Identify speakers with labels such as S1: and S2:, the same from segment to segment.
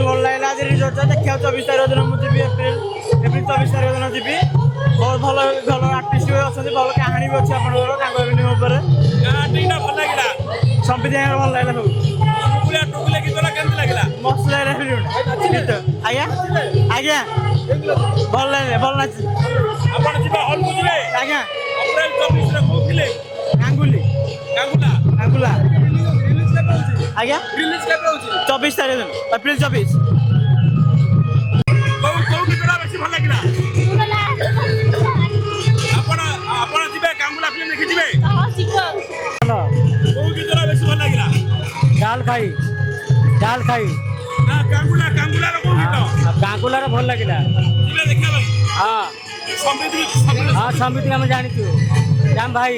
S1: ଭଲ ଲାଗିଲା ଆଜି ରିଜଲ୍ଟ ଦେଖିବାକୁ 24 ତାରିଖ ଦିନ ମୁଁ ଯିବି ଏପ୍ରିଲ 24 ତାରିଖ ଦିନ ଯିବି। ବହୁତ ଭଲ ଭଲ ଆର୍ଟିଷ୍ଟ ବି ଅଛନ୍ତି, ଭଲ କାହାଣୀ ବି ଅଛି ଆପଣଙ୍କର ତାଙ୍କ ଏଭିନିଂ ଉପରେ।
S2: ଭଲ ଲାଗିଲା
S1: ସମ୍ବିତ ଭାଇଙ୍କର ଭଲ ଲାଗିଲା ସବୁ।
S2: ଟୁକୁଲେ ଗୀତଟା କେମିତି ଲାଗିଲା?
S1: ମସ୍ତ ଲାଗିଲା ଫିଲ୍ମଟା। ଆଜ୍ଞା ଆଜ୍ଞା ଭଲ ଲାଗିଲା, ଭଲ ନାଚି।
S2: ଆପଣ ଯିବେ ହଲ୍କୁ ଯିବେ
S1: ଆଜ୍ଞା
S2: ଅପ୍ରିଲ 24ରେ କୋଉ ଫିଲ୍ମ?
S1: ଗାଙ୍ଗୁଲି
S2: କାଙ୍ଗୁଲା
S1: ଗାଙ୍ଗୁଲା
S2: ରିଲିଜ କେବେ ହଉଛି?
S1: ଆଜ୍ଞା
S2: ରିଲିଜ କେବେ ହଉଛି?
S1: 24 ତାରିଖ ଦିନ ଏପ୍ରିଲ 24।
S2: କୋଉ ଗୀତଟା ବେଶୀ ଭଲ ଲାଗିଲା? ଆପଣ ଆପଣ ଯିବେ କାଙ୍ଗୁଲା ଫିଲ୍ମ ଦେଖି ଯିବେ? କୋଉ ଗୀତଟା ବେଶୀ ଭଲ ଲାଗିଲା?
S1: ଡାଲ ଖାଇ
S2: ନା କାଙ୍ଗୁଲାର କୋଉ ଗୀତ?
S1: ଗାଙ୍ଗୁଲାର ଭଲ ଲାଗିଲା।
S2: ଯିବେ ଦେଖିବା ପାଇଁ?
S1: ହଁ
S2: ସମ୍ବିତ
S1: ହଁ ସମିତି ଆମେ ଜାଣିଛୁ ରାମ ଭାଇ।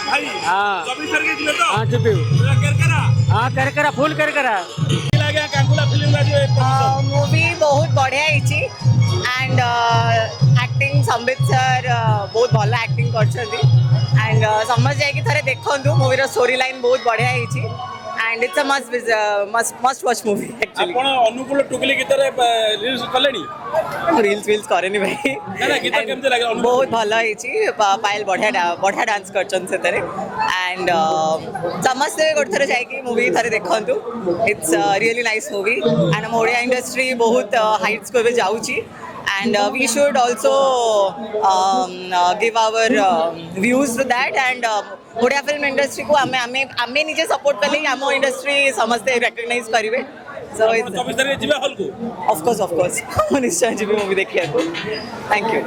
S2: ଭାଇ
S1: ହଁ
S2: 24 ତାରିଖ ଯିବେ ତ?
S1: ହଁ ଯିବୁ।
S2: କେରକେରା
S1: ହଁ କେରକେରା ଫୁଲ କେରକେରା।
S2: ଲାଗେ କାଙ୍ଗୁଲା ଫିଲ୍ମ ଯିବେ?
S3: मूवी बहुत बढ़िया ହେଇଛି एंड एक्टिंग संबित सर बहुत भल एक्टिंग करछथि एंड समझ जाय कि थरे देखंतु मूवी रो स्टोरी लाइन बहुत बढ़िया ହେଇଛି and it's a must watch movie actually.
S2: ଆପଣ ଅନୁକୂଳ ଟୁକୁଲି ଗୀତରେ ରିଲିଜ କଲେଣି?
S3: रील्स करेनी भाई।
S2: ନା ଗୀତ କେମିତି ଲାଗିଲା?
S3: बहुत भल ହେଇଛି पायल बढ़िया डांस करछन सेतरे एंड समस्त गोटे थरे जाय कि मूवी थरे देखंतु it's really nice movie and हम ओडिया इंडस्ट्री बहुत हाइट्स को भी जाउची and we should also give our views to that and Odia film industry को आमे निजे सपोर्ट कले आम इंडस्ट्री समस्ते रिकॉग्नाइज करिवे सो
S2: 24 तारिख ଯିବେ ହଲ୍କୁ?
S3: ऑफ कोर्स निश्चय जी मूवी देखिया को थैंक यू।